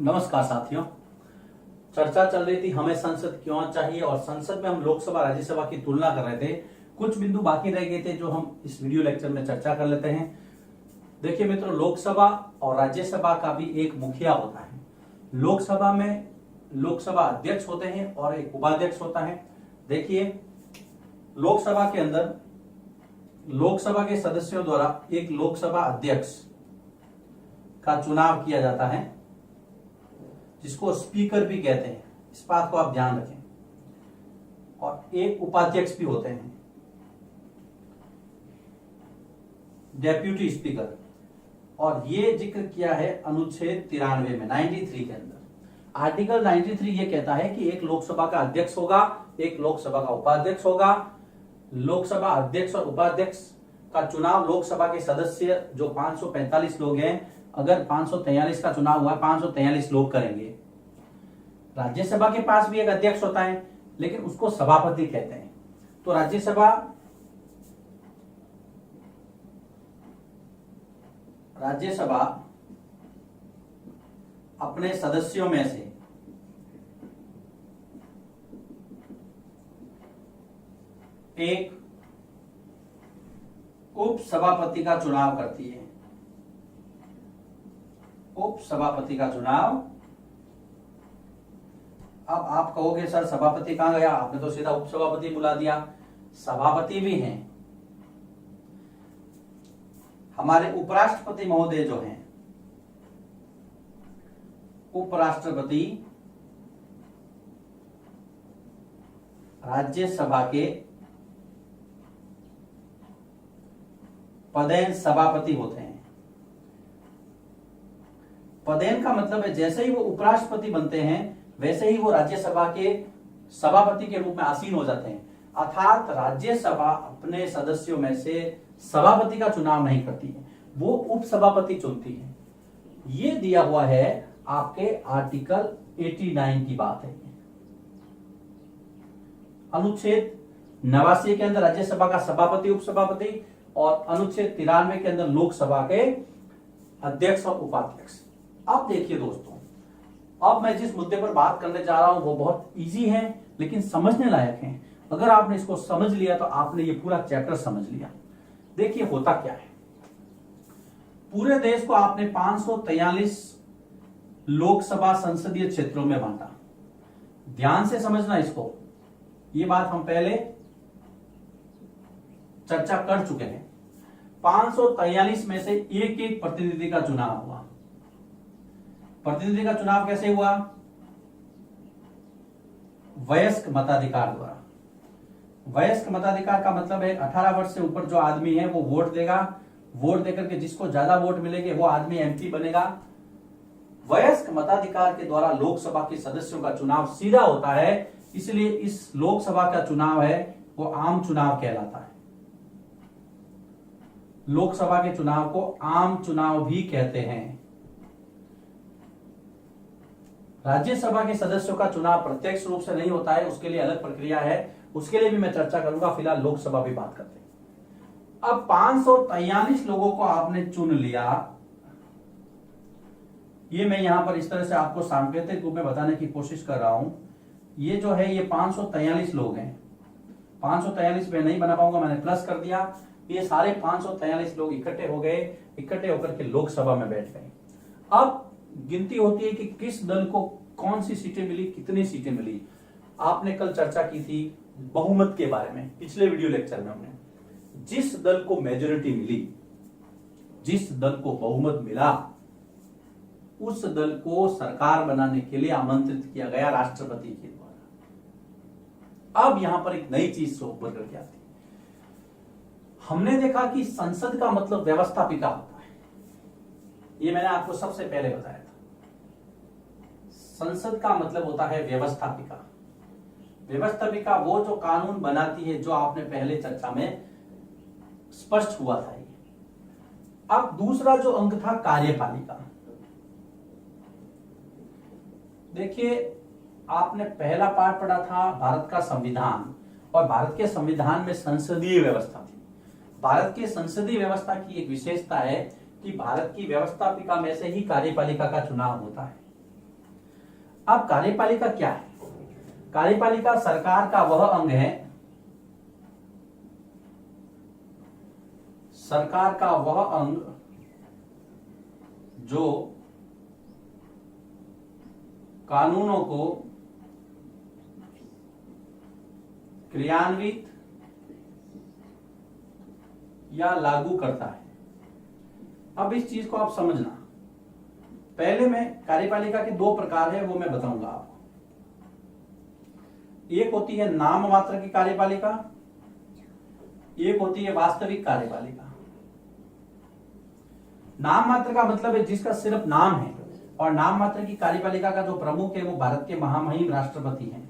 नमस्कार साथियों। चर्चा चल रही थी हमें संसद क्यों चाहिए और संसद में हम लोकसभा राज्यसभा की तुलना कर रहे थे। कुछ बिंदु बाकी रह गए थे जो हम इस वीडियो लेक्चर में चर्चा कर लेते हैं। देखिए मित्रों, लोकसभा और राज्यसभा का भी एक मुखिया होता है। लोकसभा में लोकसभा अध्यक्ष होते हैं और एक उपाध्यक्ष होता है। देखिए, लोकसभा के अंदर लोकसभा के सदस्यों द्वारा एक लोकसभा अध्यक्ष का चुनाव किया जाता है, जिसको स्पीकर भी कहते हैं। इस बात को आप ध्यान रखें। और एक उपाध्यक्ष भी होते हैं, डेप्यूटी स्पीकर। और ये जिक्र किया है अनुच्छेद 93 में 93 के अंदर। आर्टिकल 93 ये कहता है कि एक लोकसभा का अध्यक्ष होगा, एक लोकसभा का उपाध्यक्ष होगा। लोकसभा अध्यक्ष और उपाध्यक्ष का चुनाव लोकसभा के सदस्य जो 545 लोग हैं, अगर 543 का चुनाव हुआ, 543 लोग करेंगे। राज्यसभा के पास भी एक अध्यक्ष होता है, लेकिन उसको सभापति कहते हैं। तो राज्यसभा अपने सदस्यों में से एक उपसभापति का चुनाव करती है। उपसभापति का चुनाव। अब आप कहोगे सर सभापति कहां गया, आपने तो सीधा उपसभापति बुला दिया। सभापति भी हैं। हमारे उपराष्ट्रपति महोदय जो हैं, उपराष्ट्रपति राज्यसभा के पदेन सभापति होते हैं। पदेन का मतलब है जैसे ही वो उपराष्ट्रपति बनते हैं वैसे ही वो राज्यसभा के सभापति के रूप में आसीन हो जाते हैं। अर्थात राज्यसभा अपने सदस्यों में से सभापति का चुनाव नहीं करती है, वो उपसभापति चुनती है। ये दिया हुआ है आपके आर्टिकल 89 की बात है। अनुच्छेद 89 के अंदर राज्यसभा का सभापति उपसभापति और अनुच्छेद 93 के अंदर लोकसभा के अध्यक्ष और उपाध्यक्ष। अब देखिए दोस्तों, अब मैं जिस मुद्दे पर बात करने जा रहा हूं वो बहुत इजी है, लेकिन समझने लायक है। अगर आपने इसको समझ लिया तो आपने ये पूरा चैप्टर समझ लिया। देखिए होता क्या है, पूरे देश को आपने 543 लोकसभा संसदीय क्षेत्रों में बांटा। ध्यान से समझना इसको, ये बात हम पहले चर्चा कर चुके हैं। 543 में से एक एक प्रतिनिधि का चुनाव हुआ। प्रतिनिधि का चुनाव कैसे हुआ? वयस्क मताधिकार द्वारा। वयस्क मताधिकार का मतलब है 18 वर्ष से ऊपर जो आदमी है वो वोट देगा। वोट देकर के जिसको ज्यादा वोट मिलेंगे वो आदमी एमपी बनेगा। वयस्क मताधिकार के द्वारा लोकसभा के सदस्यों का चुनाव सीधा होता है, इसलिए इस लोकसभा का चुनाव है वो आम चुनाव कहलाता है। लोकसभा के चुनाव को आम चुनाव भी कहते हैं। राज्यसभा के सदस्यों का चुनाव प्रत्यक्ष रूप से नहीं होता है, उसके लिए अलग प्रक्रिया है, उसके लिए भी मैं चर्चा करूंगा। फिलहाल लोकसभा भी बात करते हैं। अब 543 लोगों को आपने चुन लिया। ये मैं यहां पर इस तरह से आपको सांकेतिक रूप में बताने की कोशिश कर रहा हूं। ये जो है ये 543 लोग हैं। 543 में नहीं बना पाऊंगा, मैंने प्लस कर दिया। ये सारे 543 लोग इकट्ठे हो गए, इकट्ठे होकर के लोकसभा में बैठ गए। अब गिनती होती है कि किस दल को कौन सी सीटें मिली, कितनी सीटें मिली। आपने कल चर्चा की थी बहुमत के बारे में, पिछले वीडियो लेक्चर में हमने। जिस दल को मेजोरिटी मिली, जिस दल को बहुमत मिला, उस दल को सरकार बनाने के लिए आमंत्रित किया गया राष्ट्रपति के द्वारा। अब यहां पर एक नई चीज से उभर करके आती है। हमने देखा कि संसद का मतलब व्यवस्थापिका होता है, ये मैंने आपको सबसे पहले बताया था। संसद का मतलब होता है व्यवस्थापिका। व्यवस्थापिका वो जो कानून बनाती है, जो आपने पहले चर्चा में स्पष्ट हुआ था। ये अब दूसरा जो अंग था कार्यपालिका। देखिए, आपने पहला पार्ट पढ़ा था भारत का संविधान, और भारत के संविधान में संसदीय व्यवस्था थी। भारत के संसदीय व्यवस्था की एक विशेषता है कि भारत की व्यवस्थापिका में से ही कार्यपालिका का चुनाव होता है। अब कार्यपालिका क्या है? कार्यपालिका सरकार का वह अंग है, सरकार का वह अंग जो कानूनों को क्रियान्वित या लागू करता है। अब इस चीज को आप समझना, पहले मैं कार्यपालिका के दो प्रकार है वो मैं बताऊंगा आपको। एक होती है नाम मात्र की कार्यपालिका, एक होती है वास्तविक कार्यपालिका। नाम मात्र का मतलब है जिसका सिर्फ नाम है, और नाम मात्र की कार्यपालिका का जो प्रमुख है वो भारत के महामहिम राष्ट्रपति हैं।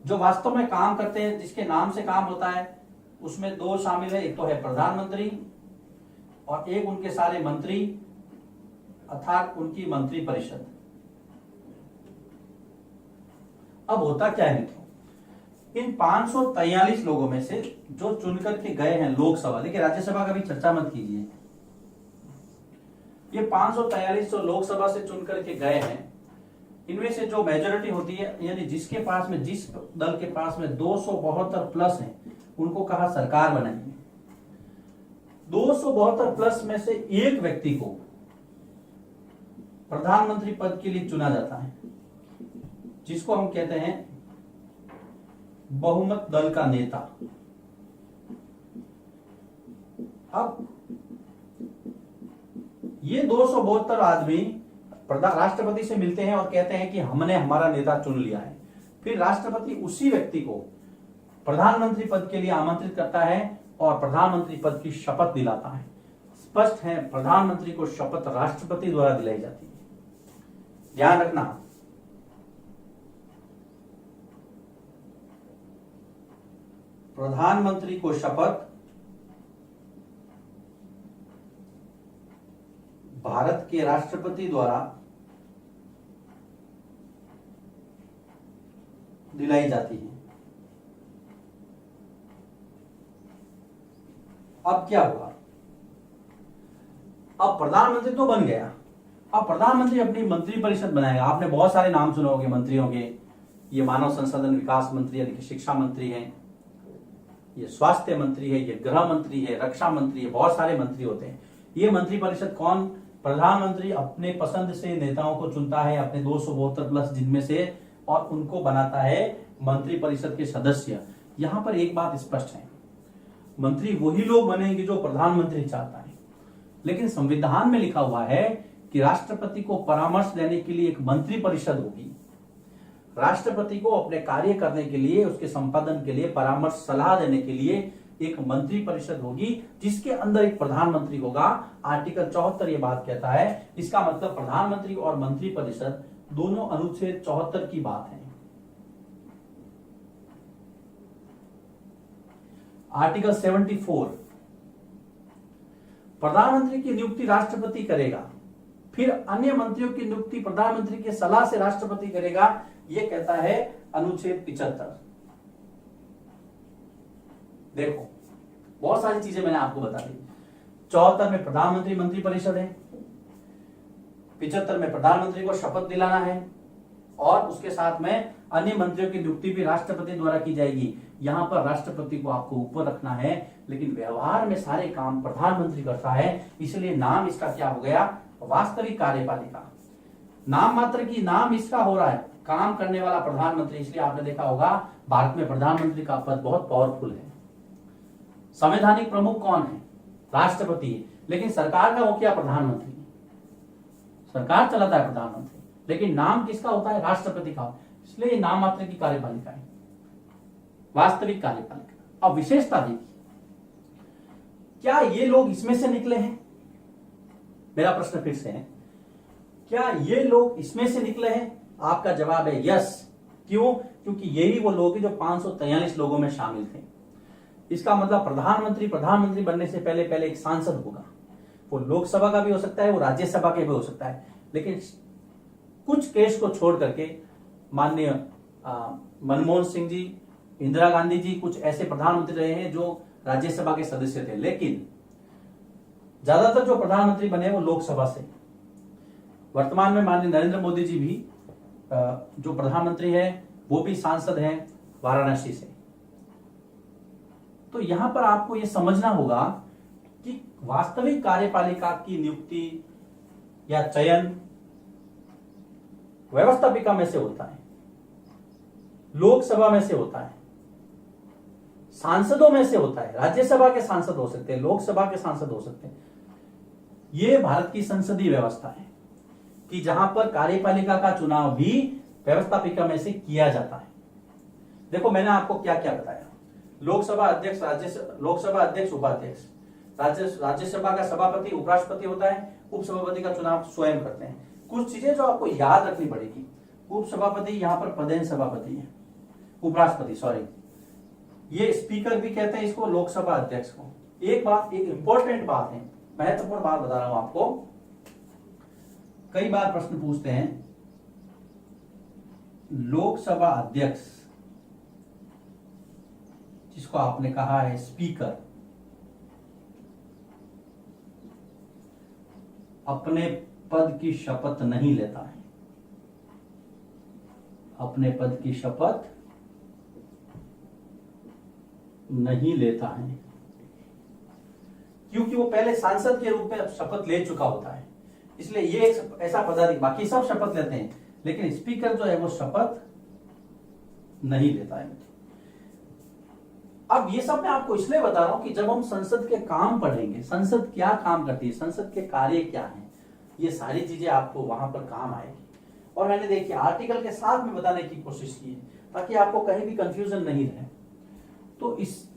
जो वास्तव में काम करते हैं, जिसके नाम से काम होता है, उसमें दो शामिल है, एक तो है प्रधानमंत्री और एक उनके सारे मंत्री अर्थात उनकी मंत्री परिषद। अब होता क्या है मित्रों, इन 543 लोगों में से जो चुनकर के गए हैं लोकसभा, देखिए राज्यसभा का भी चर्चा मत कीजिए, ये 543 जो लोकसभा से चुनकर के गए हैं, इनमें से जो मेजोरिटी होती है, यानी जिसके पास में, जिस दल के पास में 272 प्लस है, उनको कहा सरकार बनाइए। 272 प्लस में से एक व्यक्ति को प्रधानमंत्री पद के लिए चुना जाता है, जिसको हम कहते हैं बहुमत दल का नेता। अब ये 272 आदमी राष्ट्रपति से मिलते हैं और कहते हैं कि हमने हमारा नेता चुन लिया है। फिर राष्ट्रपति उसी व्यक्ति को प्रधानमंत्री पद के लिए आमंत्रित करता है और प्रधानमंत्री पद की शपथ दिलाता है। स्पष्ट है, प्रधानमंत्री को शपथ राष्ट्रपति द्वारा दिलाई जाती है, ध्यान रखना। प्रधानमंत्री को शपथ भारत के राष्ट्रपति द्वारा दिलाई जाती है। अब क्या हुआ, अब प्रधानमंत्री तो बन गया, अब प्रधानमंत्री अपनी मंत्री परिषद बनाएगा। आपने बहुत सारे नाम सुने होंगे मंत्रियों के, ये मानव संसाधन विकास मंत्री यानी कि शिक्षा मंत्री हैं, ये स्वास्थ्य मंत्री है, ये गृह मंत्री है, रक्षा मंत्री है, बहुत सारे मंत्री होते हैं। ये मंत्री परिषद कौन, प्रधानमंत्री अपने पसंद से नेताओं को चुनता है, अपने 272 प्लस जिनमें से, और उनको बनाता है मंत्री परिषद के सदस्य। यहां पर एक बात स्पष्ट है, मंत्री वही लोग बनेंगे जो प्रधानमंत्री चाहता है, लेकिन संविधान में लिखा हुआ है कि राष्ट्रपति को परामर्श देने के लिए एक मंत्री परिषद होगी। राष्ट्रपति को अपने कार्य करने के लिए, उसके संपादन के लिए, परामर्श सलाह देने के लिए एक मंत्री परिषद होगी, जिसके अंदर एक प्रधानमंत्री होगा। आर्टिकल 74 ये बात कहता है। इसका मतलब प्रधानमंत्री और मंत्री परिषद दोनों अनुच्छेद 74 की बात है। आर्टिकल 74, प्रधानमंत्री की नियुक्ति राष्ट्रपति करेगा, फिर अन्य मंत्रियों की नियुक्ति प्रधानमंत्री की सलाह से राष्ट्रपति करेगा, ये कहता है अनुच्छेद 75। देखो बहुत सारी चीजें मैंने आपको बता दी। 74 में प्रधानमंत्री मंत्री परिषद है, 75 में प्रधानमंत्री को शपथ दिलाना है, और उसके साथ में अन्य मंत्रियों की नियुक्ति भी राष्ट्रपति द्वारा की जाएगी। यहां पर राष्ट्रपति को आपको ऊपर रखना है, लेकिन व्यवहार में सारे काम प्रधानमंत्री करता है, इसलिए नाम इसका क्या हो गया, वास्तविक कार्यपालिका। नाम मात्र की नाम इसका हो रहा है, काम करने वाला प्रधानमंत्री। इसलिए आपने देखा होगा भारत में प्रधानमंत्री का पद बहुत पावरफुल है। संवैधानिक प्रमुख कौन है, राष्ट्रपति है, लेकिन सरकार का मुखिया प्रधानमंत्री। सरकार चलाता है प्रधानमंत्री, लेकिन नाम किसका होता है, राष्ट्रपति का। इसलिए नाम मात्र की कार्यपालिका है, वास्तविक कार्यपालिका। अब विशेषता देखिए, क्या ये लोग इसमें से निकले हैं? मेरा प्रश्न फिर से है, क्या ये लोग इसमें से निकले हैं? आपका जवाब है यस। क्यों? क्योंकि यही वो लोग हैं जो 543 लोगों में शामिल थे। इसका मतलब प्रधानमंत्री बनने से पहले एक सांसद होगा। वो लोकसभा का भी हो सकता है, वो राज्यसभा का भी हो सकता है, लेकिन कुछ केस को छोड़ करके माननीय मनमोहन सिंह जी, इंदिरा गांधी जी कुछ ऐसे प्रधानमंत्री रहे हैं जो राज्यसभा के सदस्य थे, लेकिन ज्यादातर जो प्रधानमंत्री बने वो लोकसभा से। वर्तमान में माननीय नरेंद्र मोदी जी भी जो प्रधानमंत्री है वो भी सांसद हैं वाराणसी से। तो यहां पर आपको यह समझना होगा कि वास्तविक कार्यपालिका की नियुक्ति या चयन व्यवस्थापिका में से होता है, लोकसभा में से होता है, सांसदों में से होता है। राज्यसभा के सांसद हो सकते हैं, लोकसभा के सांसद हो सकते हैं। यह भारत की संसदीय व्यवस्था है कि जहां पर कार्यपालिका का चुनाव भी व्यवस्थापिका में से किया जाता है। देखो मैंने आपको क्या क्या बताया, लोकसभा अध्यक्ष, लोकसभा अध्यक्ष, उपाध्यक्ष, राज्यसभा का सभापति उपराष्ट्रपति होता है, उपसभापति का चुनाव स्वयं करते हैं। कुछ चीजें जो आपको याद रखनी पड़ेगी, उपसभापति यहां पर पदेन सभापति है, उपराष्ट्रपति सॉरी, ये स्पीकर भी कहते हैं इसको, लोकसभा अध्यक्ष को। एक बात, एक इंपॉर्टेंट बात है, महत्वपूर्ण बात बता रहा हूं आपको। कई बार प्रश्न पूछते हैं, लोकसभा अध्यक्ष जिसको आपने कहा है स्पीकर, अपने पद की शपथ नहीं लेता है, अपने पद की शपथ नहीं लेता है, क्योंकि वो पहले सांसद के रूप में शपथ ले चुका होता है। इसलिए ये एक ऐसा पदाधिकारी, बाकी सब शपथ लेते हैं लेकिन स्पीकर जो है वो शपथ नहीं लेता है। अब ये सब मैं आपको इसलिए बता रहा हूं कि जब हम संसद के काम पढ़ेंगे, संसद क्या काम करती है, संसद के कार्य क्या हैं, ये सारी चीजें आपको वहां पर काम आएगी। और मैंने देखिए आर्टिकल के साथ में बताने की कोशिश की है ताकि आपको कहीं भी कंफ्यूजन नहीं रहे। तो इस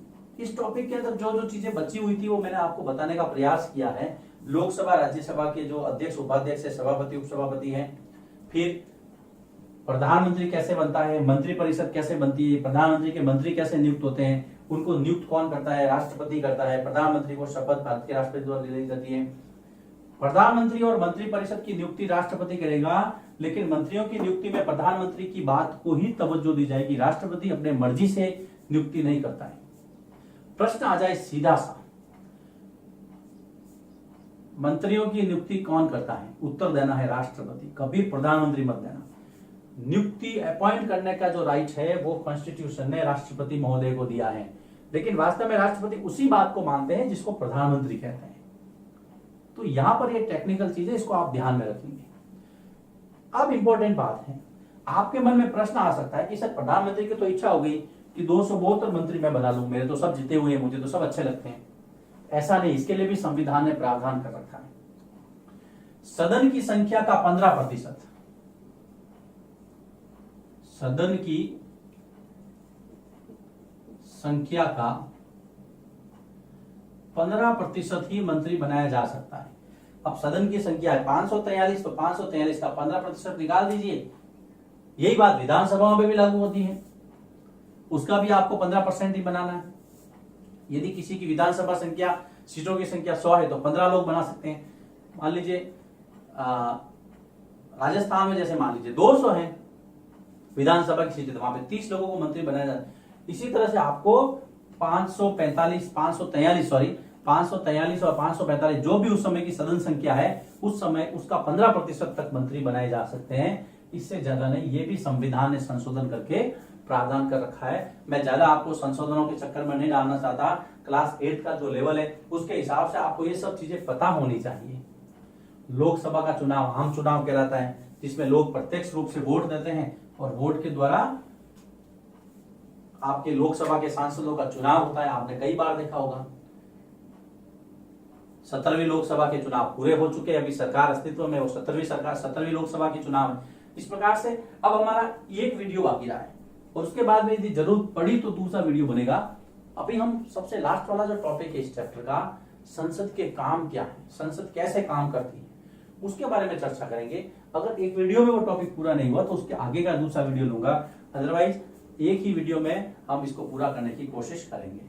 टॉपिक के अंदर जो जो चीजें बची हुई थी वो मैंने आपको बताने का प्रयास किया है। लोकसभा राज्यसभा के जो अध्यक्ष उपाध्यक्ष है, सभापति उपसभापति हैं, फिर प्रधानमंत्री कैसे बनता है, मंत्री परिषद कैसे बनती है, प्रधानमंत्री के मंत्री कैसे नियुक्त होते हैं, उनको नियुक्त कौन करता है, राष्ट्रपति करता है, प्रधानमंत्री को शपथ भारत के राष्ट्रपति द्वारा दी जाती है। प्रधानमंत्री और मंत्री परिषद की नियुक्ति राष्ट्रपति करेगा, लेकिन मंत्रियों की नियुक्ति में प्रधानमंत्री की बात को ही तवज्जो दी जाएगी, राष्ट्रपति अपने मर्जी से नियुक्ति नहीं करता है। प्रश्न आ जाए सीधा सा, मंत्रियों की नियुक्ति कौन करता है, उत्तर देना है राष्ट्रपति, कभी प्रधानमंत्री मत देना। नियुक्ति अपॉइंट करने का जो राइट है वो कॉन्स्टिट्यूशन ने राष्ट्रपति महोदय को दिया है, लेकिन वास्तव में राष्ट्रपति उसी बात को मानते हैं जिसको प्रधानमंत्री कहते हैं। तो यहां पर ये टेक्निकल चीज है, इसको आप ध्यान में रखेंगे। अब इंपॉर्टेंट बात है, आपके मन में प्रश्न आ सकता है कि सर प्रधानमंत्री की तो इच्छा हो गई कि 272 मंत्री मैं बना लूं, मेरे तो सब जीते हुए हैं, मुझे तो सब अच्छे लगते हैं। ऐसा नहीं, इसके लिए भी संविधान ने प्रावधान कर रखा है। सदन की संख्या का 15%, सदन की संख्या का 15% ही मंत्री बनाया जा सकता है। अब सदन की संख्या है 543, तो 543 का 15% निकाल दीजिए। यही बात विधानसभाओं में भी लागू होती है, उसका भी आपको 15% ही बनाना है। यदि किसी की विधानसभा संख्या, सीटों की संख्या 100 है तो 15 लोग बना सकते हैं। मान लीजिए राजस्थान में जैसे मान लीजिए 200 है विधानसभा की सीटें, तो वहां पे 30 लोगों को मंत्री बनाया जाता है। इसी तरह से आपको 543 और 545 जो भी उस समय की सदन संख्या है, उस समय उसका 15% तक मंत्री बनाए जा सकते हैं, इससे ज्यादा नहीं। ये भी संविधान ने संशोधन करके प्रावधान कर रखा है। मैं ज्यादा आपको संशोधनों के चक्कर में नहीं डालना चाहता। क्लास 8 का जो लेवल है उसके हिसाब से आपको ये सब चीजें पता होनी चाहिए। लोकसभा का चुनाव आम चुनाव कहलाता है, जिसमें लोग प्रत्यक्ष रूप से वोट देते हैं और वोट के द्वारा आपके लोकसभा के सांसदों का चुनाव होता है। आपने कई बार देखा होगा। 17वीं लोकसभा के चुनाव पूरे हो चुके हैं, अभी सरकार अस्तित्व में, वो 17वीं लोकसभा के चुनाव है। इस प्रकार से अब हमारा एक वीडियो बाकी रहा है और उसके बाद में यदि जरूरत पड़ी तो दूसरा वीडियो बनेगा। अभी हम सबसे लास्ट वाला जो टॉपिक है इस चैप्टर का, संसद के काम क्या है, संसद कैसे काम करती है, उसके बारे में चर्चा करेंगे। अगर एक वीडियो में वो टॉपिक पूरा नहीं हुआ तो उसके आगे का दूसरा वीडियो लूंगा, अदरवाइज एक ही वीडियो में हम इसको पूरा करने की कोशिश करेंगे।